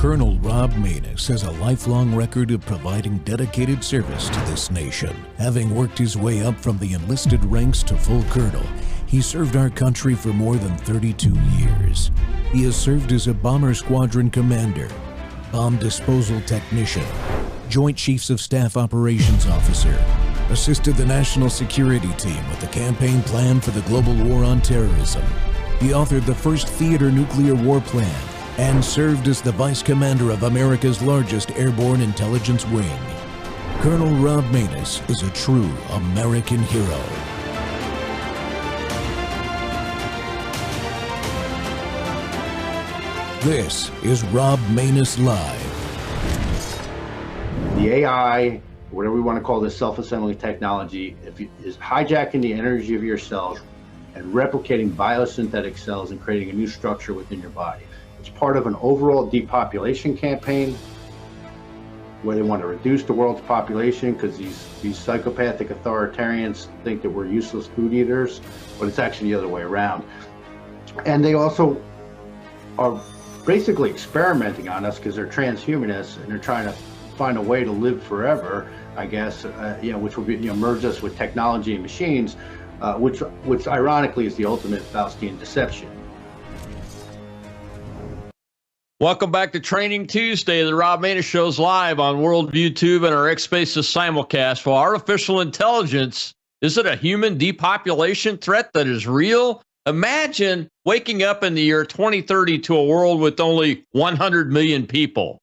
Colonel Rob Maness has a lifelong record of providing dedicated service to this nation. Having worked his way up from the enlisted ranks to full colonel, he served our country for more than 32 years. He has served as a bomber squadron commander, bomb disposal technician, Joint Chiefs of Staff Operations Officer, assisted the National Security Team with the campaign plan for the global war on terrorism. He authored the first theater nuclear war plan and served as the Vice Commander of America's largest airborne intelligence wing. Colonel Rob Maness is a true American hero. This is Rob Maness Live. The AI, whatever we want to call this self-assembling technology, is hijacking the energy of your cells and replicating biosynthetic cells and creating a new structure within your body. It's part of an overall depopulation campaign where they want to reduce the world's population because these psychopathic authoritarians think that we're useless food eaters, but it's actually the other way around. And they also are basically experimenting on us because they're transhumanists and they're trying to find a way to live forever, I guess, which will be, merge us with technology and machines, which ironically is the ultimate Faustian deception. Welcome back to Training Tuesday. The Rob Maness Show's live on Worldview Tube and our X Spaces simulcast. For artificial intelligence, is it a human depopulation threat that is real? Imagine waking up in the year 2030 to a world with only 100 million people.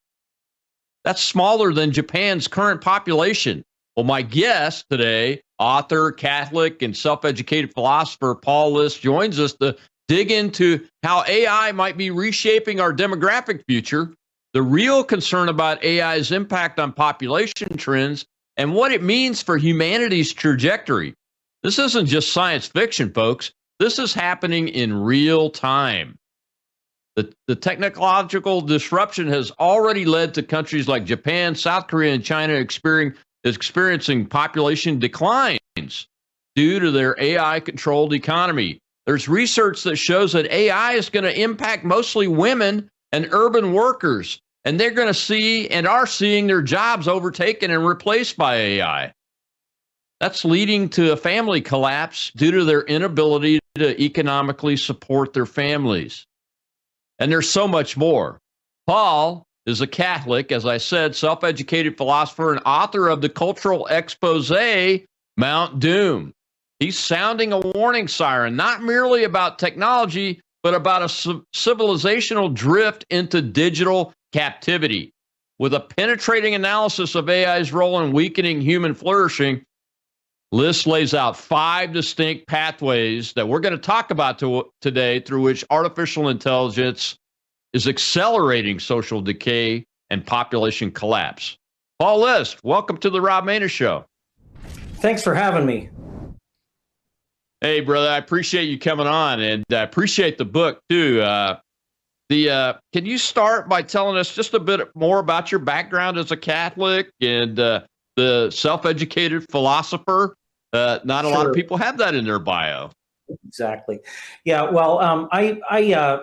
That's smaller than Japan's current population. Well, my guest today, author, Catholic, and self-educated philosopher Paul List, joins us to dig into how AI might be reshaping our demographic future, the real concern about AI's impact on population trends, and what it means for humanity's trajectory. This isn't just science fiction, folks. This is happening in real time. The technological disruption has already led to countries like Japan, South Korea, and China experiencing population declines due to their AI-controlled economy. There's research that shows that AI is going to impact mostly women and urban workers, and they're going to see and are seeing their jobs overtaken and replaced by AI. That's leading to a family collapse due to their inability to economically support their families. And there's so much more. Paul is a Catholic, as I said, self-educated philosopher and author of the cultural expose, Mount Doom. He's sounding a warning siren, not merely about technology, but about a civilizational drift into digital captivity. With a penetrating analysis of AI's role in weakening human flourishing, List lays out 5 distinct pathways that we're going to talk about today through which artificial intelligence is accelerating social decay and population collapse. Paul List, welcome to the Rob Maness Show. Thanks for having me. Hey, brother, I appreciate you coming on, and I appreciate the book, too. Can you start by telling us just a bit more about your background as a Catholic and the self-educated philosopher? Not a lot of people have that in their bio. Exactly. Yeah. Well, I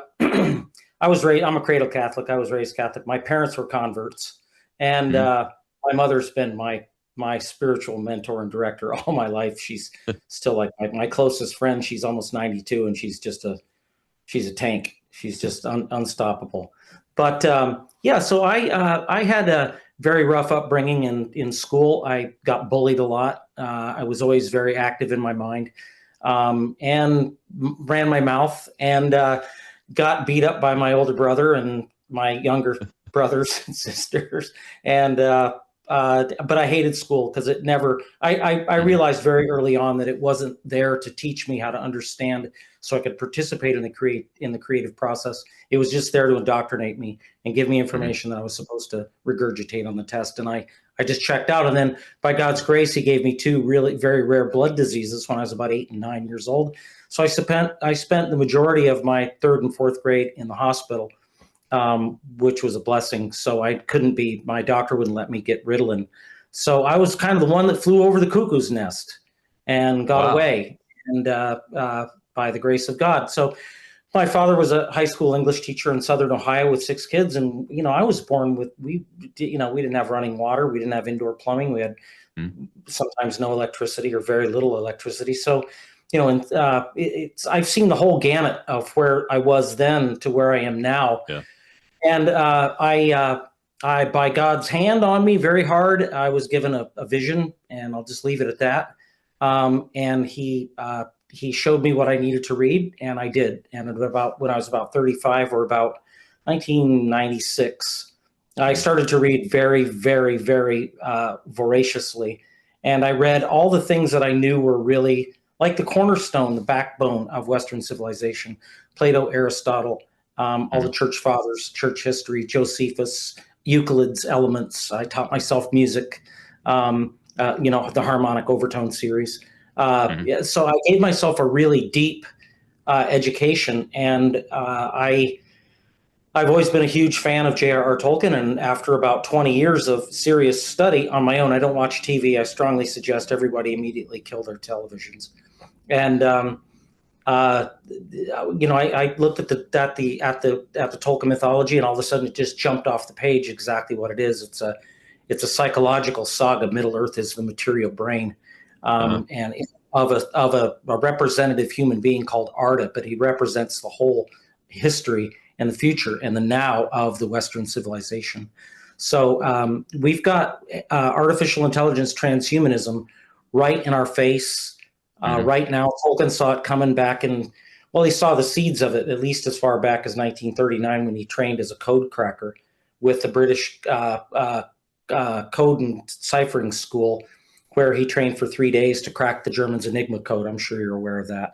was raised. I'm a cradle Catholic. I was raised Catholic. My parents were converts, and my mother's been my spiritual mentor and director all my life. She's still like my closest friend. She's almost 92, and she's a tank. She's just unstoppable. But so I had a very rough upbringing in school. I got bullied a lot. I was always very active in my mind, and ran my mouth, and got beat up by my older brother and my younger brothers and sisters. And but I hated school because it never. I realized very early on that it wasn't there to teach me how to understand, so I could participate in the creative process. It was just there to indoctrinate me and give me information that I was supposed to regurgitate on the test. And I just checked out. And then by God's grace, he gave me 2 really very rare blood diseases when I was about 8 and 9 years old. So I spent the majority of my 3rd and 4th grade in the hospital, which was a blessing. So my doctor wouldn't let me get Ritalin. So I was kind of the one that flew over the cuckoo's nest and got away, and by the grace of God. So My father was a high school English teacher in Southern Ohio with 6 kids. And, I was born with, we didn't have running water. We didn't have indoor plumbing. We had sometimes no electricity or very little electricity. So, I've seen the whole gamut of where I was then to where I am now. Yeah. And I, by God's hand on me very hard, I was given a vision, and I'll just leave it at that. And he showed me what I needed to read, and I did. And when I was about 35, or about 1996, I started to read very, very, very voraciously. And I read all the things that I knew were really like the cornerstone, the backbone of Western civilization: Plato, Aristotle, all the church fathers, church history, Josephus, Euclid's Elements. I taught myself music, the harmonic overtone series. So I gave myself a really deep education, and I've always been a huge fan of J.R.R. Tolkien. And after about 20 years of serious study on my own, I don't watch TV. I strongly suggest everybody immediately kill their televisions. And I looked at the Tolkien mythology, and all of a sudden it just jumped off the page exactly what it is. It's a psychological saga. Middle Earth is the material brain, and of a representative human being called Arda, but he represents the whole history and the future and the now of the Western civilization. So we've got artificial intelligence transhumanism right in our face right now. Tolkien saw it coming back, and he saw the seeds of it at least as far back as 1939, when he trained as a code cracker with the British code and ciphering school, where he trained for 3 days to crack the Germans' Enigma code. I'm sure you're aware of that.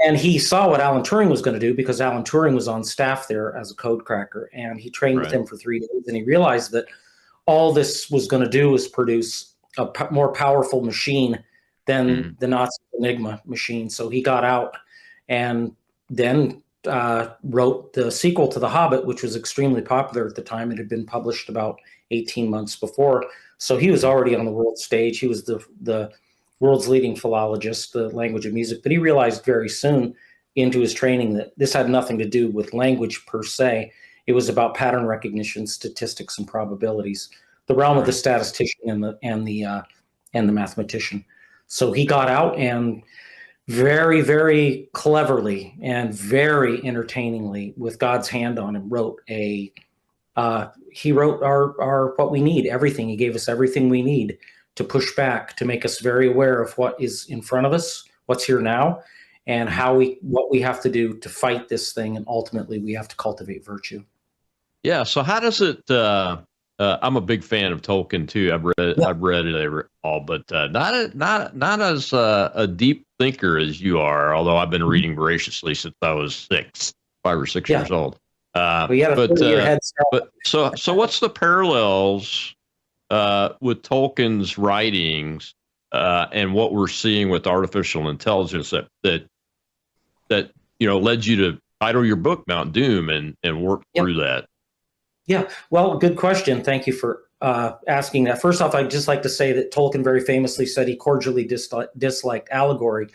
And he saw what Alan Turing was going to do, because Alan Turing was on staff there as a code cracker, and he trained with him for 3 days. And he realized that all this was going to do was produce a more powerful machine than the Nazi Enigma machine. So he got out and then wrote the sequel to The Hobbit, which was extremely popular at the time. It had been published about 18 months before. So he was already on the world stage. He was the world's leading philologist, the language of music. But he realized very soon into his training that this had nothing to do with language per se. It was about pattern recognition, statistics, and probabilities, the realm of the statistician and the mathematician. So he got out, and very, very cleverly and very entertainingly, with God's hand on him, wrote our what we need, everything. He gave us everything we need to push back, to make us very aware of what is in front of us, what's here now, and what we have to do to fight this thing. And ultimately, we have to cultivate virtue. Yeah. So how does it? I'm a big fan of Tolkien too. I've read it all, but not as a deep thinker as you are. Although I've been reading voraciously since I was 5 or 6 years old. So what's the parallels with Tolkien's writings and what we're seeing with artificial intelligence that led you to title your book Mount Doom and work through that? Yeah, well, good question. Thank you for asking that. First off, I'd just like to say that Tolkien very famously said he cordially disliked allegory,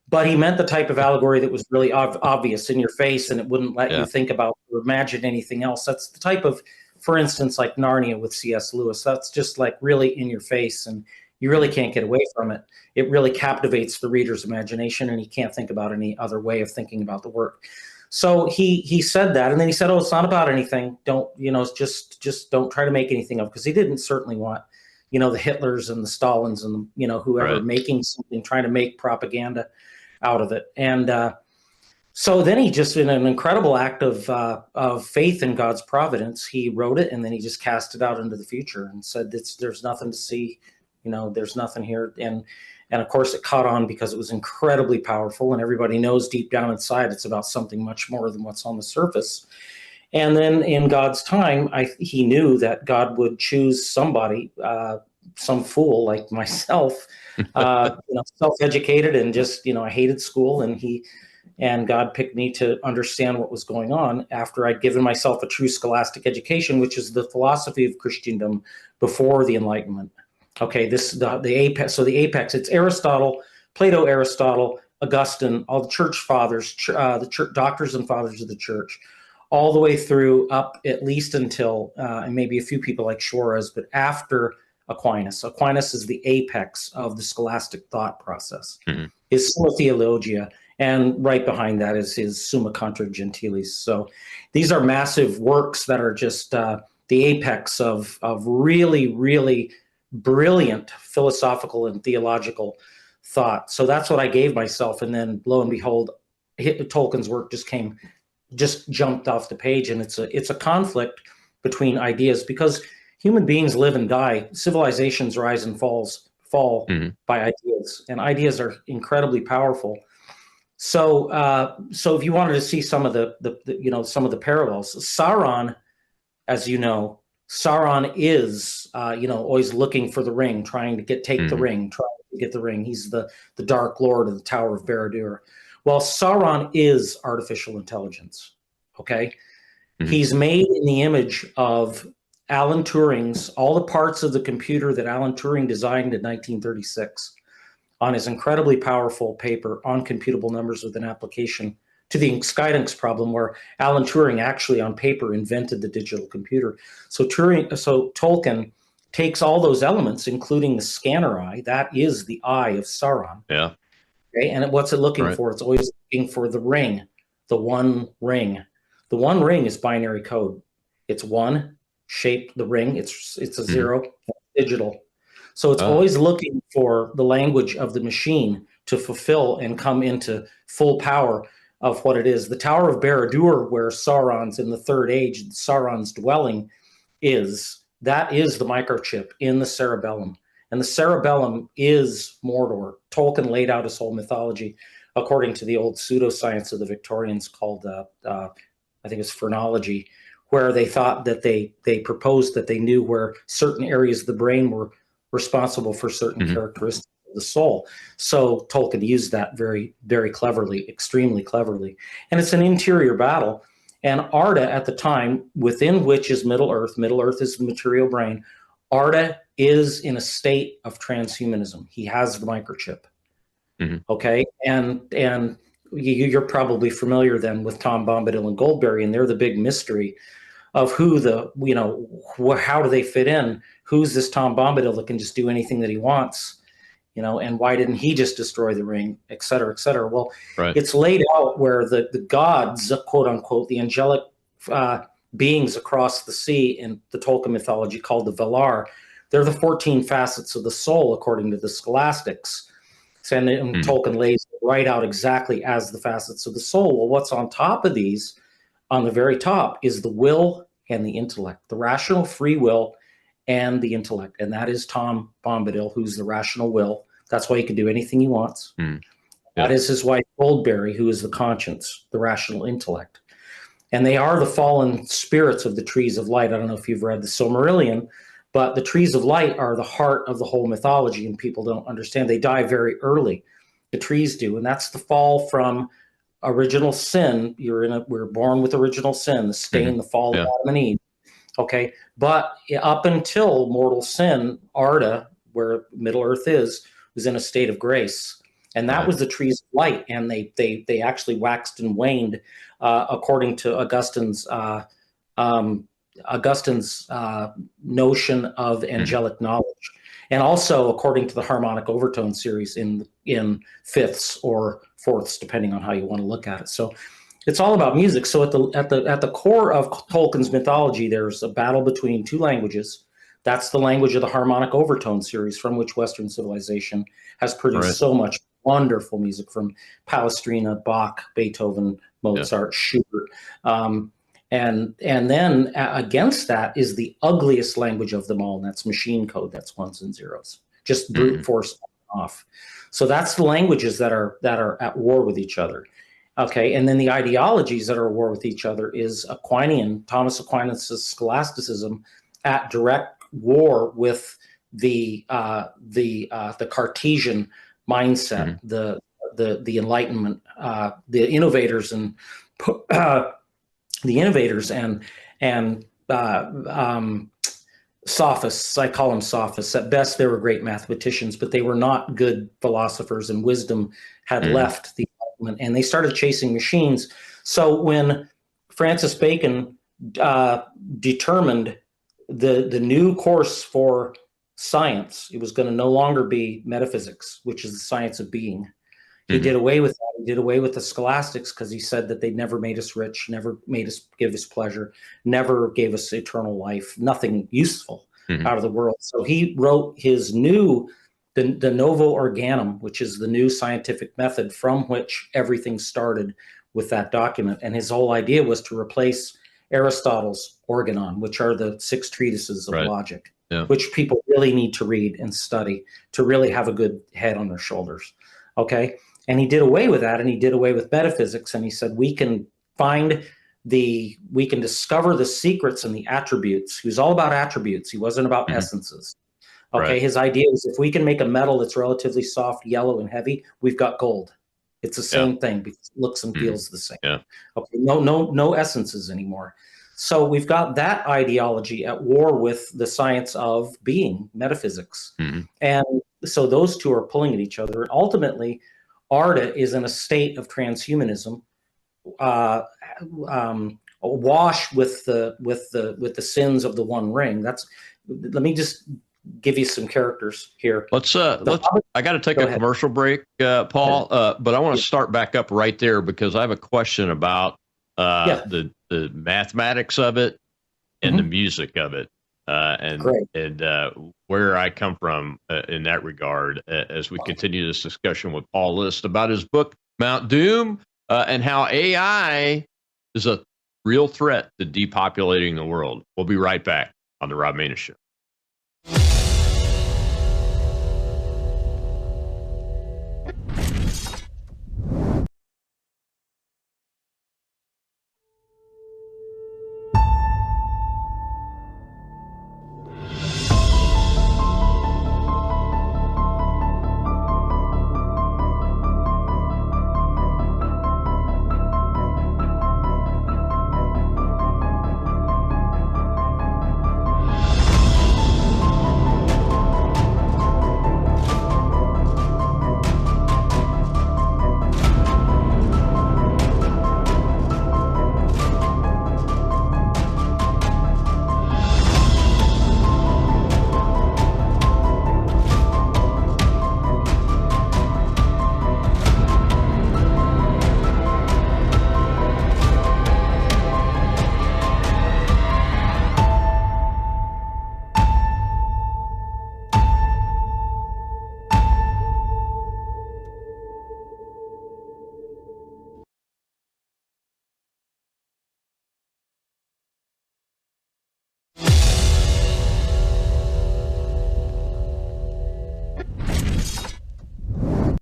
but he meant the type of allegory that was really obvious in your face, and it wouldn't let you think about or imagine anything else. That's the type of, for instance, like Narnia with C.S. Lewis. That's just like really in your face, and you really can't get away from it. It really captivates the reader's imagination, and he can't think about any other way of thinking about the work. So he said that, and then he said, "Oh, it's not about anything. Don't just don't try to make anything of," because he didn't certainly want the Hitlers and the Stalins and whoever making something, trying to make propaganda out of it. And so then he just, in an incredible act of faith in God's providence, he wrote it, and then he just cast it out into the future and said, "There's nothing to see. There's nothing here." And of course, it caught on because it was incredibly powerful, and everybody knows deep down inside it's about something much more than what's on the surface. And then in God's time, he knew that God would choose somebody, some fool like myself, self-educated and just, I hated school, and God picked me to understand what was going on after I'd given myself a true scholastic education, which is the philosophy of Christendom before the Enlightenment. Okay, the apex. So the apex, it's Aristotle, Plato, Aristotle, Augustine, all the church fathers, the church, doctors and fathers of the church, all the way through up at least until, and maybe a few people like Suarez, but after Aquinas. Aquinas is the apex of the scholastic thought process. His Summa Theologia, and right behind that is his Summa Contra Gentiles. So these are massive works that are just the apex of really, really brilliant philosophical and theological thought. So that's what I gave myself. And then lo and behold, Tolkien's work just jumped off the page. And it's a conflict between ideas, because human beings live and die. Civilizations rise and fall by ideas, and ideas are incredibly powerful. So, so if you wanted to see some of some of the parallels, Sauron, as you know, Sauron is always looking for the ring, trying to take the ring, trying to get the ring. He's the Dark Lord of the Tower of Barad-dûr. Well, Sauron is artificial intelligence. Okay, he's made in the image of Alan Turing's, all the parts of the computer that Alan Turing designed in 1936 on his incredibly powerful paper on computable numbers with an application to the Skydance problem, where Alan Turing actually on paper invented the digital computer. So Tolkien takes all those elements, including the scanner eye. That is the eye of Sauron. Yeah. Okay. And what's it looking for? It's always looking for the ring, the one ring. The one ring is binary code. It's one shape, the ring. It's a zero, digital. So it's always looking for the language of the machine to fulfill and come into full power of what it is. The Tower of Barad-dûr, where Sauron's in the Third Age, Sauron's dwelling that is the microchip in the cerebellum. And the cerebellum is Mordor. Tolkien laid out his whole mythology according to the old pseudoscience of the Victorians called, I think it's phrenology, where they thought that they proposed that they knew where certain areas of the brain were responsible for certain characteristics of the soul. So Tolkien used that very, very cleverly, extremely cleverly. And it's an interior battle. And Arda at the time, within which is Middle Earth is the material brain, Arda is in a state of transhumanism. He has the microchip. Okay. And you're probably familiar then with Tom Bombadil and Goldberry, and they're the big mystery of who how do they fit in? Who's this Tom Bombadil that can just do anything that he wants? And why didn't he just destroy the ring, et cetera, et cetera? Well, it's laid out where the gods, quote unquote, the angelic beings across the sea in the Tolkien mythology called the Valar, they're the 14 facets of the soul, according to the scholastics. And Tolkien lays it right out exactly as the facets of the soul. Well, what's on top of these, on the very top, is the will and the intellect, the rational free will and the intellect. And that is Tom Bombadil, who's the rational will. That's why he can do anything he wants. That is his wife, Goldberry, who is the conscience, the rational intellect. And they are the fallen spirits of the trees of light. I don't know if you've read the Silmarillion, but the trees of light are the heart of the whole mythology, and people don't understand. They die very early. The trees do. And that's the fall from original sin. We're born with original sin, the stain, the fall of Adam and Eve. Okay. But up until mortal sin, Arda, where Middle Earth is, was in a state of grace. And that was the trees of light. And they actually waxed and waned, according to Augustine's notion of angelic knowledge. And also according to the harmonic overtone series in fifths or fourths, depending on how you want to look at it. So it's all about music. So at the core of Tolkien's mythology, there's a battle between two languages. That's the language of the harmonic overtone series, from which Western civilization has produced so much wonderful music, from Palestrina, Bach, Beethoven, Mozart, Schubert. And then against that is the ugliest language of them all, and that's machine code. That's ones and zeros, just brute force off. So that's the languages that are at war with each other. Okay, and then the ideologies that are at war with each other is Thomas Aquinas' scholasticism, at direct war with the Cartesian mindset, the Enlightenment, the innovators and sophists. I call them sophists. At best, they were great mathematicians, but they were not good philosophers, and wisdom had left the Enlightenment, and they started chasing machines. So when Francis Bacon determined the new course for science, it was going to no longer be metaphysics, which is the science of being. He did away with that. He did away with the scholastics because he said that they never made us rich, never made us give us pleasure, never gave us eternal life, nothing useful out of the world. So he wrote his new, the Novo Organum, which is the new scientific method from which everything started with that document. And his whole idea was to replace Aristotle's Organon, which are the 6 treatises of logic, which people really need to read and study to really have a good head on their shoulders. Okay. And he did away with that, and he did away with metaphysics. And he said, we can discover the secrets and the attributes. He was all about attributes. He wasn't about essences. Okay. Right. His idea was, if we can make a metal that's relatively soft, yellow, and heavy, we've got gold. It's the same thing because it looks and feels the same. Yeah. Okay. No essences anymore. So we've got that ideology at war with the science of being, metaphysics. And so those two are pulling at each other. And ultimately, Arda is in a state of transhumanism, awash with the sins of the One Ring. Let me just give you some characters here. I got to take a commercial break, Paul, but I want to start back up right there because I have a question about the mathematics of it and the music of it. And where I come from in that regard, as we continue this discussion with Paul List about his book, Mount Doom, and how AI is a real threat to depopulating the world. We'll be right back on The Rob Maness Show.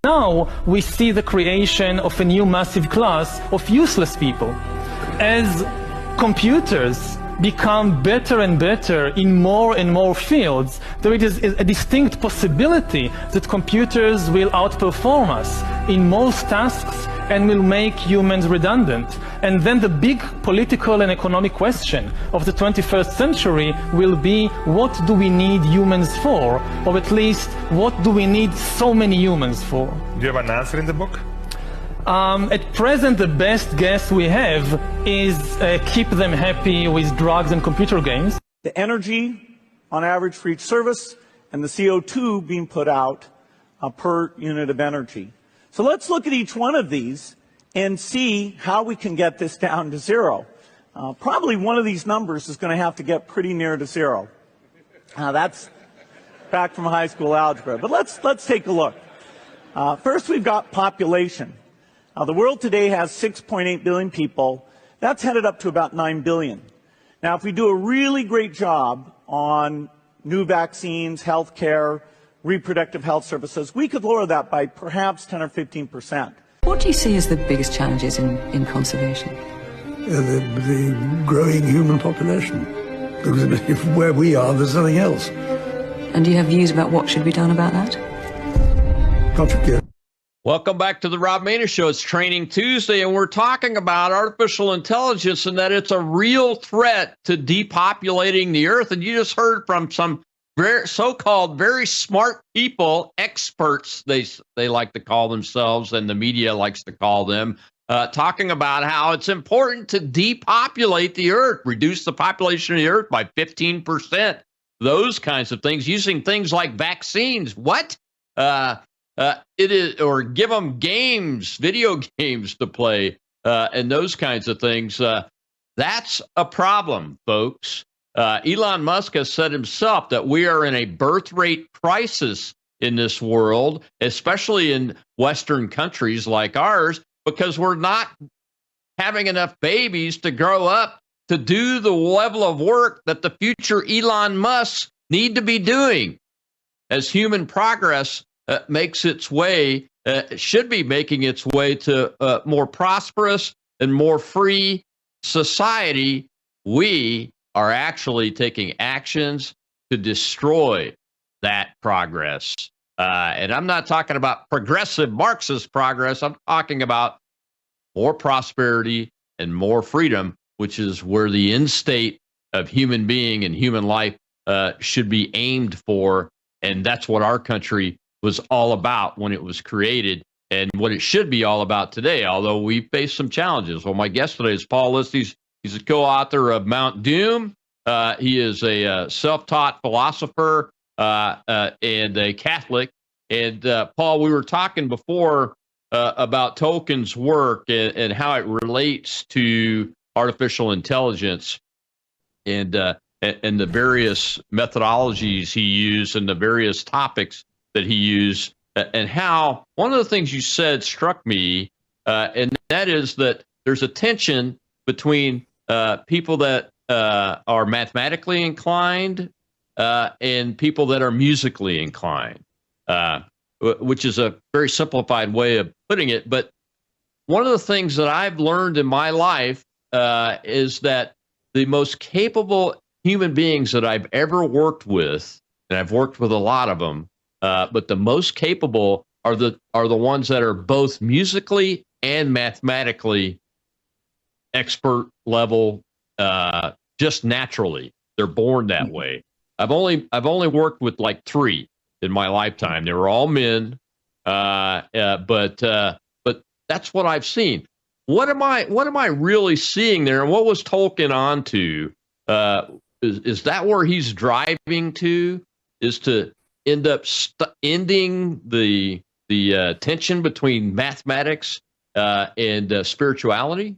Now we see the creation of a new massive class of useless people. As computers become better and better in more and more fields, there is a distinct possibility that computers will outperform us in most tasks and will make humans redundant. And then the big political and economic question of the 21st century will be, what do we need humans for? Or at least, what do we need so many humans for? Do you have an answer in the book? At present, the best guess we have is keep them happy with drugs and computer games. The energy on average for each service and the CO2 being put out per unit of energy. So let's look at each one of these and see how we can get this down to zero. Probably one of these numbers is going to have to get pretty near to zero. That's back from high school algebra. But let's take a look. First, we've got population. The world today has 6.8 billion people. That's headed up to about 9 billion. Now, if we do a really great job on new vaccines, health care, reproductive health services, we could lower that by perhaps 10 or 15%. What do you see as the biggest challenges in conservation? The growing human population. Because if where we are, there's nothing else. And do you have views about what should be done about that? Not Welcome back to the Rob Maness Show. It's Training Tuesday, and we're talking about artificial intelligence and that it's a real threat to depopulating the earth. And you just heard from some so-called very smart people, experts, they like to call themselves, and the media likes to call them, talking about how it's important to depopulate the earth, reduce the population of the earth by 15%, those kinds of things, using things like vaccines. What? It is, or give them games, video games to play, and those kinds of things. That's a problem, folks. Elon Musk has said himself that we are in a birth rate crisis in this world, especially in Western countries like ours, because we're not having enough babies to grow up to do the level of work that the future Elon Musk need to be doing. As human progress makes its way, should be making its way to a more prosperous and more free society, we are actually taking actions to destroy that progress. And I'm not talking about progressive Marxist progress. I'm talking about more prosperity and more freedom, which is where the end state of human being and human life should be aimed for. And that's what our country was all about when it was created, and what it should be all about today, although we face some challenges. Well, my guest today is Paul List. He's a co-author of Mount Doom. He is a self-taught philosopher and a Catholic. And Paul, we were talking before about Tolkien's work and how it relates to artificial intelligence and the various methodologies he used and the various topics that he used, and how one of the things you said struck me, and that is that there's a tension between people that are mathematically inclined and people that are musically inclined, which is a very simplified way of putting it. But one of the things that I've learned in my life is that the most capable human beings that I've ever worked with, and I've worked with a lot of them, but the most capable are the ones that are both musically and mathematically expert level, just naturally. They're born that way. I've only worked with like 3 in my lifetime. They were all men, but that's what I've seen. What am I really seeing there? And what was Tolkien on to? Is that where he's driving to? Is to end up ending the tension between mathematics and spirituality?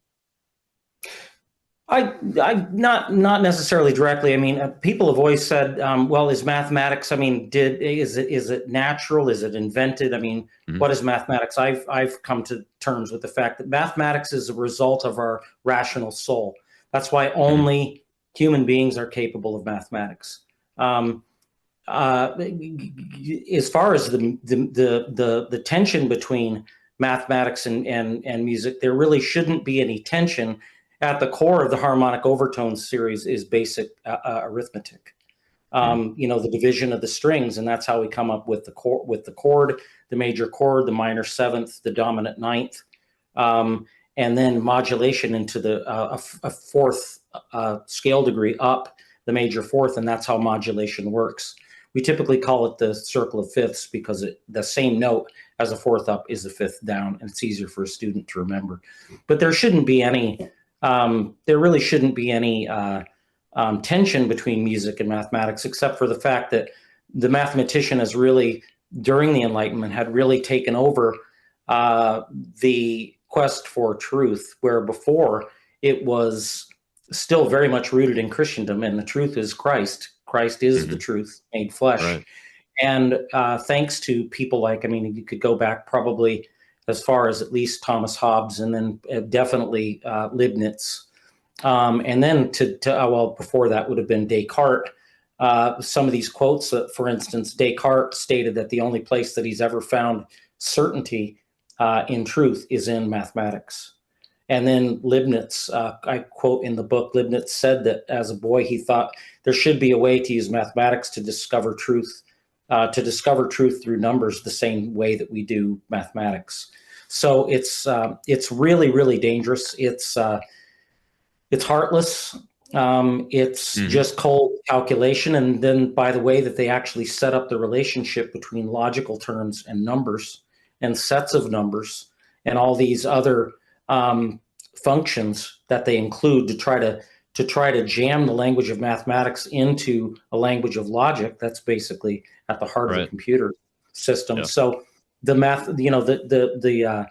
I not necessarily directly. I mean, people have always said, well, is mathematics, I mean, is it natural? Is it invented? I mean, what is mathematics? I've come to terms with the fact that mathematics is a result of our rational soul. That's why only human beings are capable of mathematics. As far as the tension between mathematics and music, there really shouldn't be any tension. At the core of the harmonic overtones series is basic arithmetic. The division of the strings, and that's how we come up with the chord, the major chord, the minor seventh, the dominant ninth, and then modulation into a fourth scale degree up, the major fourth, and that's how modulation works. We typically call it the circle of fifths because the same note as a fourth up is the fifth down, and it's easier for a student to remember. But there shouldn't be any. There really shouldn't be any tension between music and mathematics, except for the fact that the mathematician has really, during the Enlightenment, had really taken over the quest for truth, where before it was still very much rooted in Christendom, and the truth is Christ. Christ is the truth made flesh. Right. And thanks to people like, I mean, you could go back probably as far as at least Thomas Hobbes, and then definitely Leibniz. And then well, before that would have been Descartes. Some of these quotes, for instance, Descartes stated that the only place that he's ever found certainty in truth is in mathematics. And then Leibniz, I quote in the book, Leibniz said that as a boy, he thought there should be a way to use mathematics to discover truth through numbers the same way that we do mathematics. So it's really, really dangerous. It's heartless. It's just cold calculation. And then by the way that they actually set up the relationship between logical terms and numbers and sets of numbers and all these other functions that they include to try to jam the language of mathematics into a language of logic, that's basically at the heart of the computer system. So the math, you know, the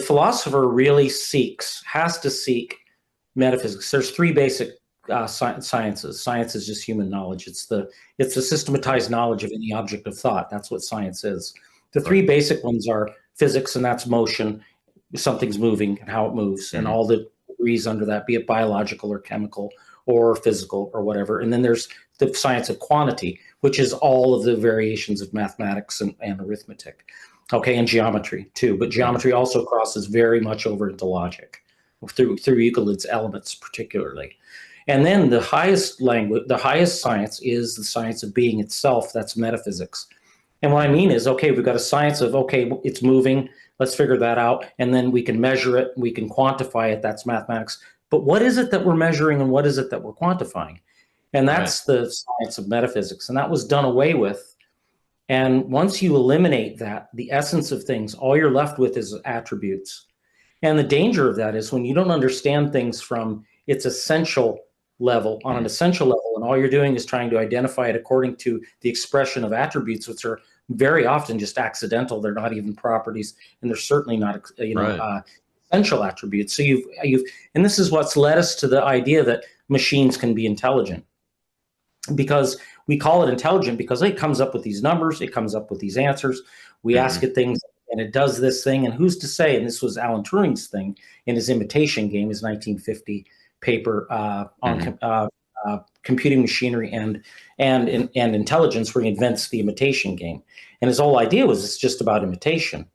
philosopher really has to seek metaphysics. There's three basic sciences. Science is just human knowledge. It's the systematized knowledge of any object of thought. That's what science is. The three basic ones are physics, and that's motion. Something's moving and how it moves, and all the degrees under that, be it biological or chemical or physical or whatever. And then there's the science of quantity, which is all of the variations of mathematics and arithmetic. Okay, and geometry too. But geometry also crosses very much over into logic through Euclid's elements particularly. And then the highest science is the science of being itself. That's metaphysics. And what I mean is, okay, we've got a science of, okay, it's moving, let's figure that out. And then we can measure it, we can quantify it, that's mathematics. But what is it that we're measuring and what is it that we're quantifying? And that's the science of metaphysics. And that was done away with. And once you eliminate that, the essence of things, all you're left with is attributes. And the danger of that is when you don't understand things from its essential level, on an essential level, and all you're doing is trying to identify it according to the expression of attributes, which are very often just accidental. They're not even properties, and they're certainly not, essential attributes. So and this is what's led us to the idea that machines can be intelligent, because we call it intelligent because it comes up with these numbers, it comes up with these answers. We ask it things, and it does this thing. And who's to say? And this was Alan Turing's thing in his imitation game, his 1950 paper on computing machinery and intelligence, where he invents the imitation game. And his whole idea was it's just about imitation.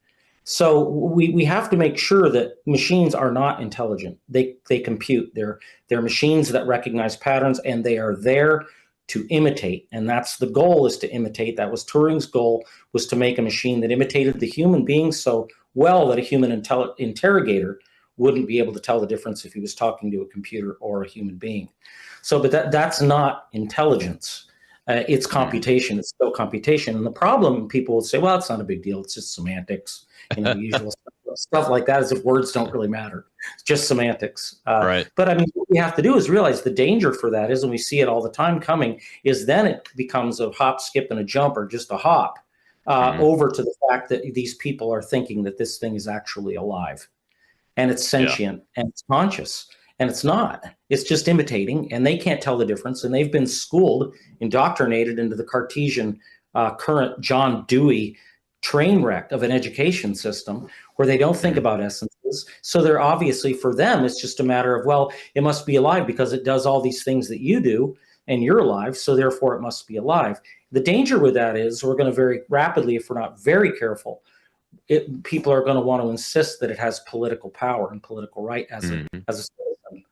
So we have to make sure that machines are not intelligent. They compute. They're machines that recognize patterns, and they are there to imitate. And that's the goal, is to imitate. That was Turing's goal, was to make a machine that imitated the human being so well that a human interrogator wouldn't be able to tell the difference if he was talking to a computer or a human being. So, but that's not intelligence. It's computation. It's still computation. And the problem, people will say, well, it's not a big deal. It's just semantics. You know, usual stuff like that, as if words don't really matter. It's just semantics. But I mean, what we have to do is realize the danger for that is, and we see it all the time coming, is then it becomes a hop, skip, and a jump, or just a hop over to the fact that these people are thinking that this thing is actually alive. And it's sentient and it's conscious, and it's not. It's just imitating, and they can't tell the difference. And they've been schooled, indoctrinated into the Cartesian current John Dewey train wreck of an education system where they don't think about essences. So they're obviously, for them, it's just a matter of, well, it must be alive because it does all these things that you do and you're alive, so therefore it must be alive. The danger with that is we're going to very rapidly, if we're not very careful, people are going to want to insist that it has political power and political right as a citizen.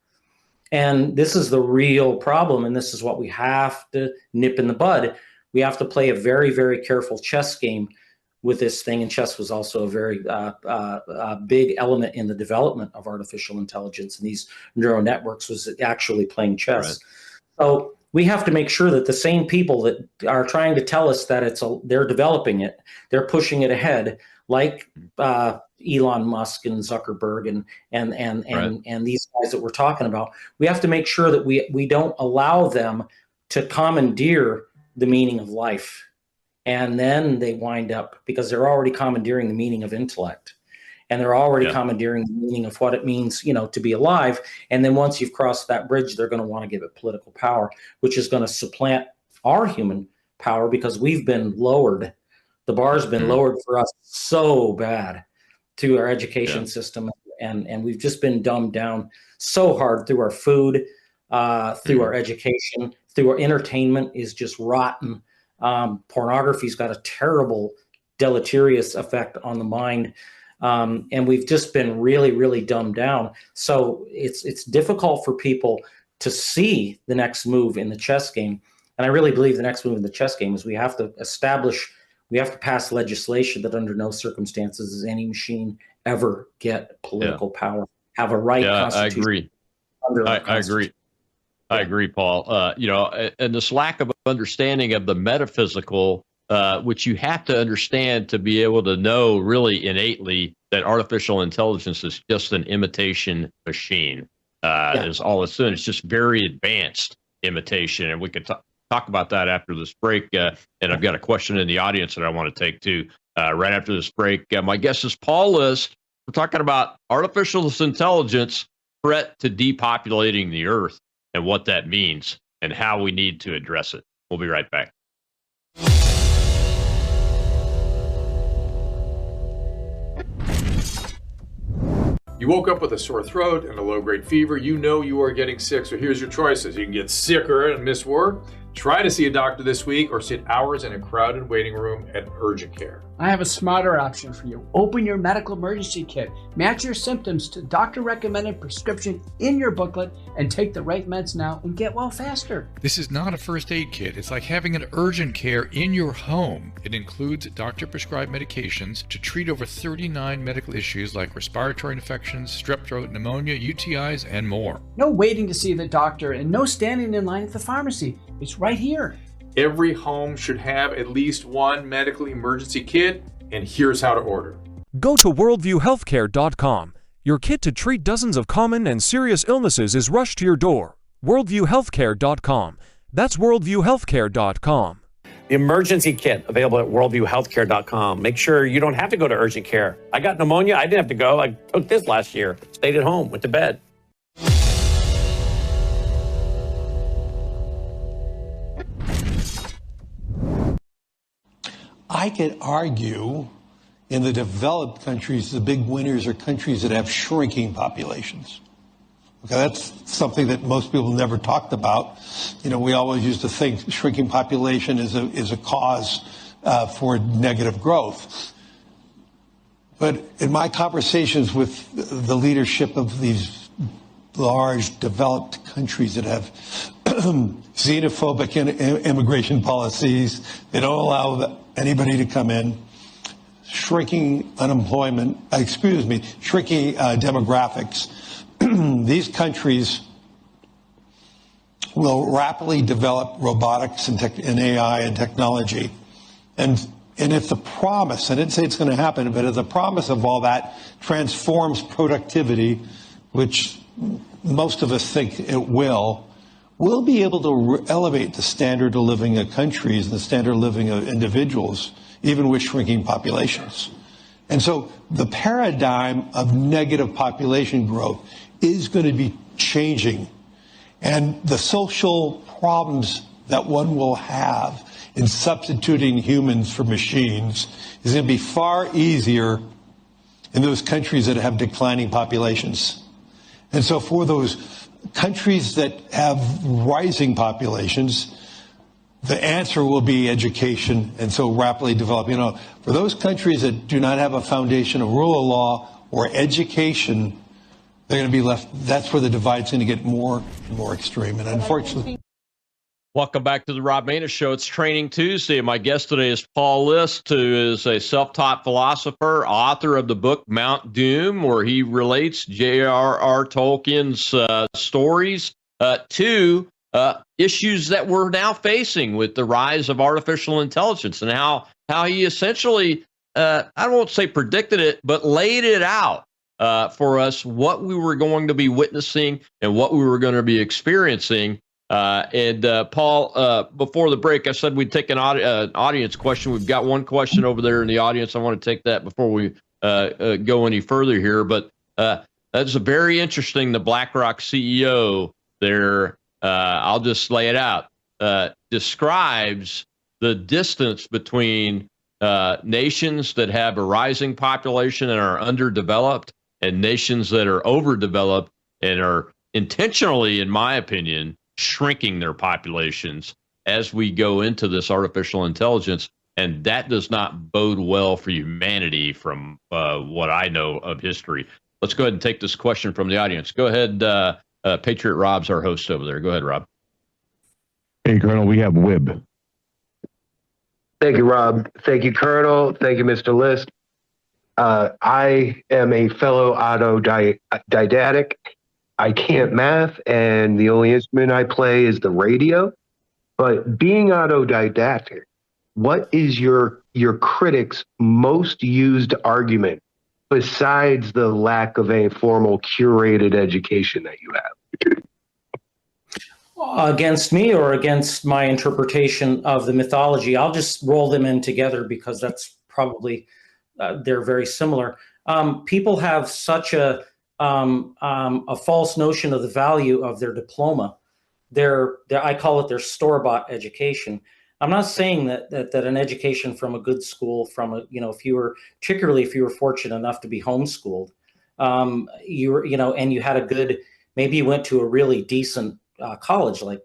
And this is the real problem, and this is what we have to nip in the bud. We have to play a very, very careful chess game with this thing, and chess was also a very big element in the development of artificial intelligence, and these neural networks was actually playing chess. So we have to make sure that the same people that are trying to tell us that they're developing it, they're pushing it ahead, like Elon Musk and Zuckerberg and these guys that we're talking about. We have to make sure that we don't allow them to commandeer the meaning of life. And then they wind up, because they're already commandeering the meaning of intellect, and they're already commandeering the meaning of what it means, you know, to be alive. And then once you've crossed that bridge, they're going to want to give it political power, which is going to supplant our human power, because we've been lowered. The bar's been lowered for us so bad through our education system, and we've just been dumbed down so hard through our food, through our education, through our entertainment is just rotten. Pornography's got a terrible deleterious effect on the mind. And we've just been really, really dumbed down. So it's difficult for people to see the next move in the chess game. And I really believe the next move in the chess game is we have to pass legislation that under no circumstances does any machine ever get political power, have a right constitution. I agree. I agree. I agree, Paul. And this lack of understanding of the metaphysical, which you have to understand to be able to know really innately that artificial intelligence is just an imitation machine. Is all it's doing. It's just very advanced imitation, and we could talk about that after this break. And I've got a question in the audience that I want to take too. Right after this break, my guest is Paul List. We're talking about artificial intelligence threat to depopulating the Earth and what that means and how we need to address it. We'll be right back. You woke up with a sore throat and a low-grade fever. You know you are getting sick, so here's your choices. You can get sicker and miss work, try to see a doctor this week, or sit hours in a crowded waiting room at urgent care. I have a smarter option for you. Open your medical emergency kit. Match your symptoms to doctor-recommended prescription in your booklet and take the right meds now and get well faster. This is not a first aid kit. It's like having an urgent care in your home. It includes doctor-prescribed medications to treat over 39 medical issues like respiratory infections, strep throat, pneumonia, UTIs, and more. No waiting to see the doctor and no standing in line at the pharmacy. It's right here. Every home should have at least one medical emergency kit, and here's how to order. Go to worldviewhealthcare.com. Your kit to treat dozens of common and serious illnesses is rushed to your door. worldviewhealthcare.com. That's worldviewhealthcare.com. The emergency kit available at worldviewhealthcare.com. Make sure you don't have to go to urgent care. I got pneumonia. I didn't have to go. I took this last year. Stayed at home. Went to bed. I could argue in the developed countries, the big winners are countries that have shrinking populations. Okay, that's something that most people never talked about. You know, we always used to think shrinking population is a cause for negative growth. But in my conversations with the leadership of these large developed countries that have xenophobic immigration policies, they don't allow anybody to come in, shrinking unemployment, shrinking demographics, these countries will rapidly develop robotics and AI and technology. And if the promise, I didn't say it's going to happen, but if the promise of all that transforms productivity, which most of us think it will, we'll be able to elevate the standard of living of countries and the standard of living of individuals, even with shrinking populations. And so the paradigm of negative population growth is going to be changing. And the social problems that one will have in substituting humans for machines is going to be far easier in those countries that have declining populations. And so for those countries that have rising populations, the answer will be education, and so rapidly develop. You know, for those countries that do not have a foundation of rule of law or education, they're going to be left. That's where the divide's going to get more and more extreme. And unfortunately. Welcome back to the Rob Maness Show. It's Training Tuesday. My guest today is Paul List, who is a self-taught philosopher, author of the book Mount Doom, where he relates J.R.R. Tolkien's stories to issues that we're now facing with the rise of artificial intelligence, and how he essentially, I won't say predicted it, but laid it out for us, what we were going to be witnessing and what we were going to be experiencing. Paul, before the break, I said we'd take an audience question. We've got one question over there in the audience. I want to take that before we go any further here. But that's very interesting. The BlackRock CEO there, I'll just lay it out, describes the distance between nations that have a rising population and are underdeveloped and nations that are overdeveloped and are intentionally, in my opinion, shrinking their populations as we go into this artificial intelligence. And that does not bode well for humanity from what I know of history. Let's go ahead and take this question from the audience. Go ahead. Patriot Rob's our host over there. Go ahead, Rob. Hey, Colonel, we have Wib. Thank you, Rob. Thank you, Colonel. Thank you, Mr. List. I am a fellow autodidact, I can't math, and the only instrument I play is the radio. But being autodidactic, what is your critic's most used argument besides the lack of a formal curated education that you have? Against me or against my interpretation of the mythology? I'll just roll them in together because that's probably, they're very similar. People have such a false notion of the value of their diploma. I call it their store-bought education. I'm not saying that an education from a good school, from a, particularly if you were fortunate enough to be homeschooled, and you had a good, maybe you went to a really decent college like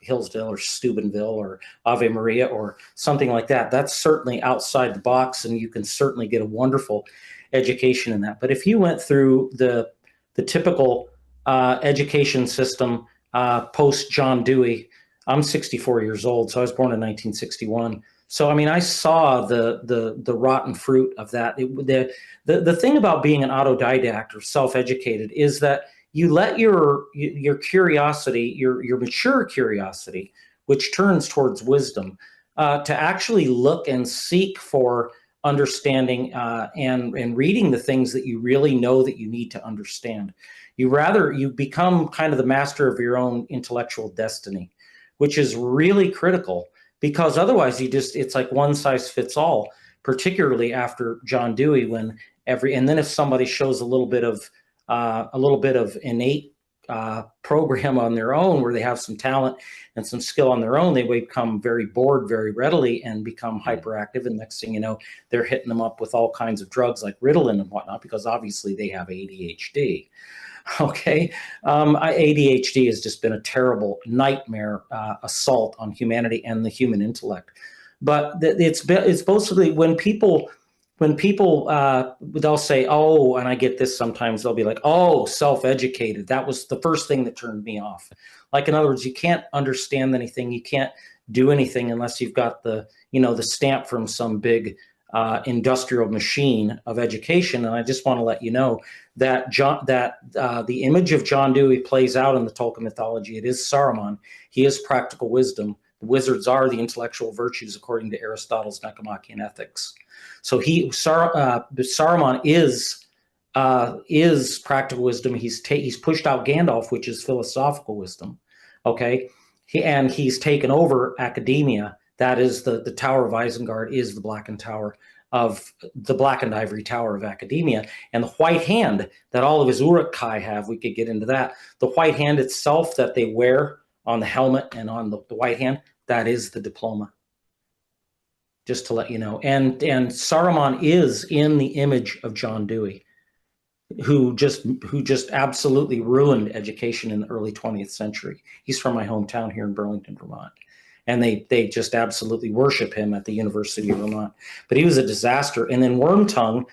Hillsdale or Steubenville or Ave Maria or something like that. That's certainly outside the box, and you can certainly get a wonderful education in that. But if you went through the typical education system post John Dewey, I'm 64 years old, so I was born in 1961. So I mean, I saw the rotten fruit of that. The thing about being an autodidact or self-educated is that you let your curiosity, your mature curiosity, which turns towards wisdom, to actually look and seek for understanding and reading the things that you really know that you need to understand. You become kind of the master of your own intellectual destiny, which is really critical, because otherwise it's like one size fits all, particularly after John Dewey, and then if somebody shows a little bit of innate program on their own, where they have some talent and some skill on their own, they become very bored very readily and become hyperactive. And next thing you know, they're hitting them up with all kinds of drugs like Ritalin and whatnot, because obviously they have ADHD. Okay. ADHD has just been a terrible nightmare assault on humanity and the human intellect. But it's basically when people they'll say, oh, and I get this sometimes, they'll be like, oh, self-educated. That was the first thing that turned me off. Like, in other words, you can't understand anything. You can't do anything unless you've got the stamp from some big industrial machine of education. And I just want to let you know that the image of John Dewey plays out in the Tolkien mythology. It is Saruman. He is practical wisdom. The wizards are the intellectual virtues, according to Aristotle's Nicomachean Ethics. So Saruman is practical wisdom. He's pushed out Gandalf, which is philosophical wisdom. Okay, he's taken over academia. That is the Tower of Isengard is the blackened ivory tower of academia, and the white hand that all of his Uruk-hai have. We could get into that. The white hand itself that they wear on the helmet and on the white hand, that is the diploma. Just to let you know. And Saruman is in the image of John Dewey, who just absolutely ruined education in the early 20th century. He's from my hometown here in Burlington, Vermont. And they just absolutely worship him at the University of Vermont. But he was a disaster. And then Wormtongue,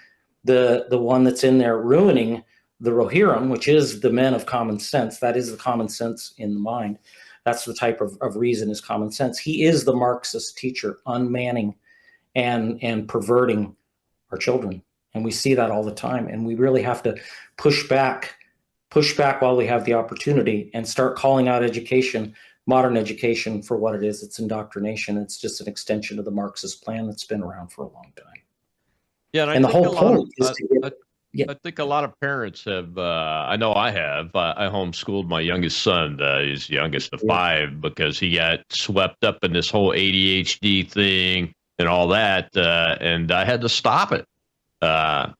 the one that's in there ruining the Rohirrim, which is the men of common sense, that is the common sense in the mind. That's the type of reason is common sense. He is the Marxist teacher, unmanning and perverting our children. And we see that all the time. And we really have to push back while we have the opportunity and start calling out education, modern education, for what it is. It's indoctrination. It's just an extension of the Marxist plan that's been around for a long time. Yeah, and the whole point is to get... I think a lot of parents have, I know I have, I homeschooled my youngest son, he's youngest of 5, because he got swept up in this whole ADHD thing and all that, and I had to stop it, and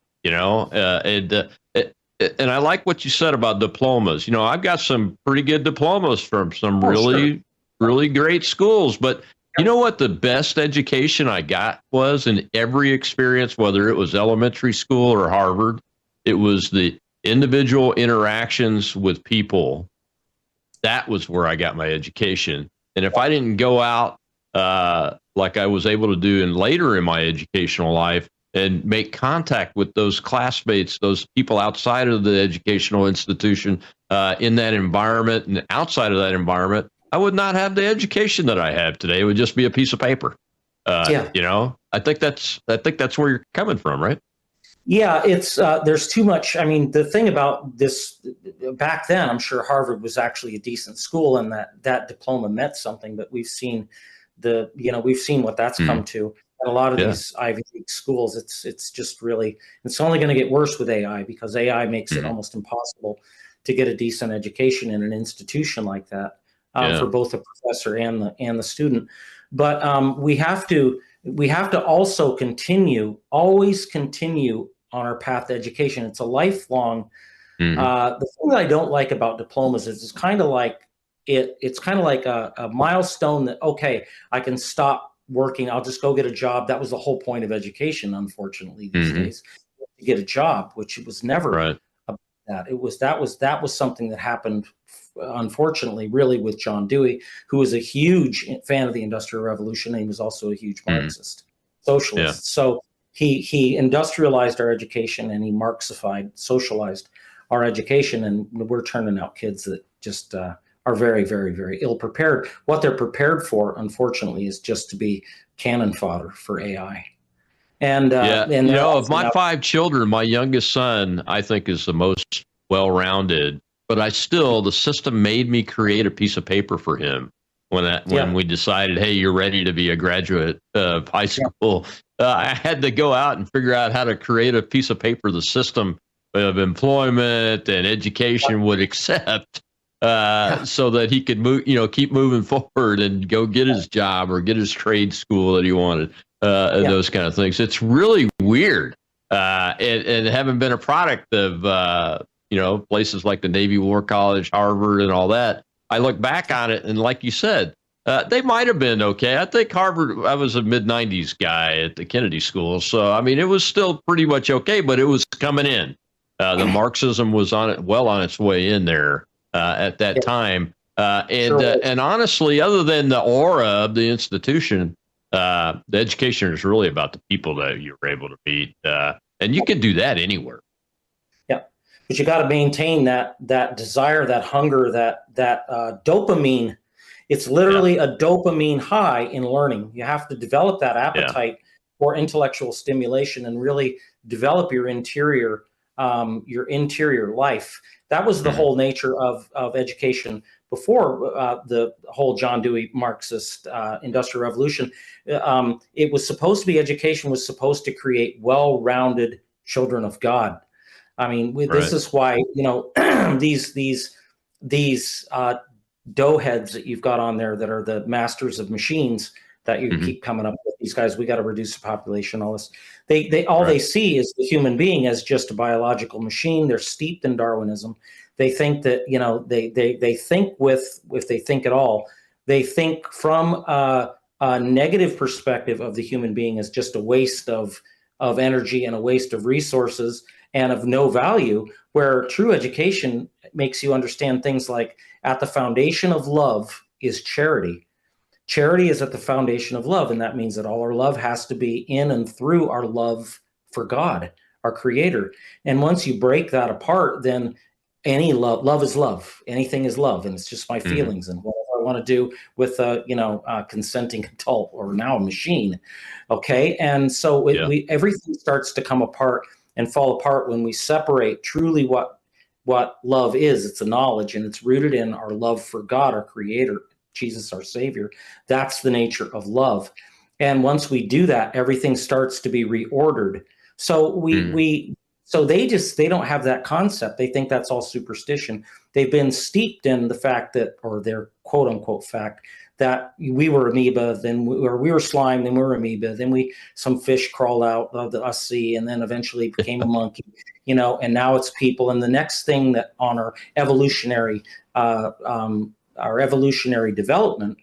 I like what you said about diplomas. I've got some pretty good diplomas from some really great schools, but you know what the best education I got was in every experience, whether it was elementary school or Harvard? It was the individual interactions with people. That was where I got my education. And if I didn't go out like I was able to do later in my educational life and make contact with those classmates, those people outside of the educational institution, in that environment and outside of that environment, I would not have the education that I have today. It would just be a piece of paper. I think that's where you're coming from, right? Yeah, it's there's too much. I mean, the thing about this back then, I'm sure Harvard was actually a decent school, and that diploma meant something. But we've seen we've seen what that's come to. At a lot of these Ivy League schools, it's just really, it's only going to get worse with AI, because AI makes it almost impossible to get a decent education in an institution like that for both the professor and the student. But we have to also always continue on our path to education. It's a lifelong. The thing that I don't like about diplomas is it's kind of like a milestone that, okay, I can stop working, I'll just go get a job. That was the whole point of education, unfortunately, these days, to get a job, which it was never about that. That was something that happened, unfortunately, really, with John Dewey, who was a huge fan of the Industrial Revolution, and he was also a huge Marxist, socialist. So he industrialized our education, and he socialized our education, and we're turning out kids that just are very, very, very ill prepared. What they're prepared for, unfortunately, is just to be cannon fodder for AI. And of my 5 children, my youngest son, I think, is the most well-rounded. But the system made me create a piece of paper for him when we decided, hey, you're ready to be a graduate of high school. I had to go out and figure out how to create a piece of paper the system of employment and education would accept, so that he could keep moving forward and go get his job or get his trade school that he wanted, and those kind of things. It's really weird, and having been a product of places like the Navy War College, Harvard, and all that, I look back on it, and like you said, they might have been okay. I think Harvard, I was a mid-'90s guy at the Kennedy School, so I mean, it was still pretty much okay, but it was coming in. The Marxism was on its way in there at that time, and honestly, other than the aura of the institution, the education is really about the people that you're able to meet, and you can do that anywhere. But you got to maintain that desire, that hunger, that dopamine. It's literally a dopamine high in learning. You have to develop that appetite for intellectual stimulation and really develop your interior life. That was the whole nature of education before the whole John Dewey Marxist Industrial Revolution. It was supposed to be, education was supposed to create well-rounded children of God. I mean, this is why, these doughheads that you've got on there that are the masters of machines that you keep coming up with, these guys, we got to reduce the population, all this. They see is the human being as just a biological machine. They're steeped in Darwinism. They think that, they think if they think at all, they think from a negative perspective of the human being as just a waste of energy and a waste of resources and of no value, where true education makes you understand things like, at the foundation of love is charity. Charity is at the foundation of love, and that means that all our love has to be in and through our love for God, our Creator. And once you break that apart, then any love is love. Anything is love, and it's just my feelings and whatever I want to do with a consenting adult or now a machine. Okay, and so everything starts to come apart and fall apart when we separate truly what love is. It's a knowledge, and it's rooted in our love for God, our Creator, Jesus, our Savior. That's the nature of love. And once we do that, everything starts to be reordered. So they don't have that concept. They think that's all superstition. They've been steeped in the fact that, or their quote unquote fact, that we were amoeba, we were slime, then we were amoeba, then some fish crawled out of the sea, and then eventually became a monkey, and now it's people. And the next thing that on our evolutionary development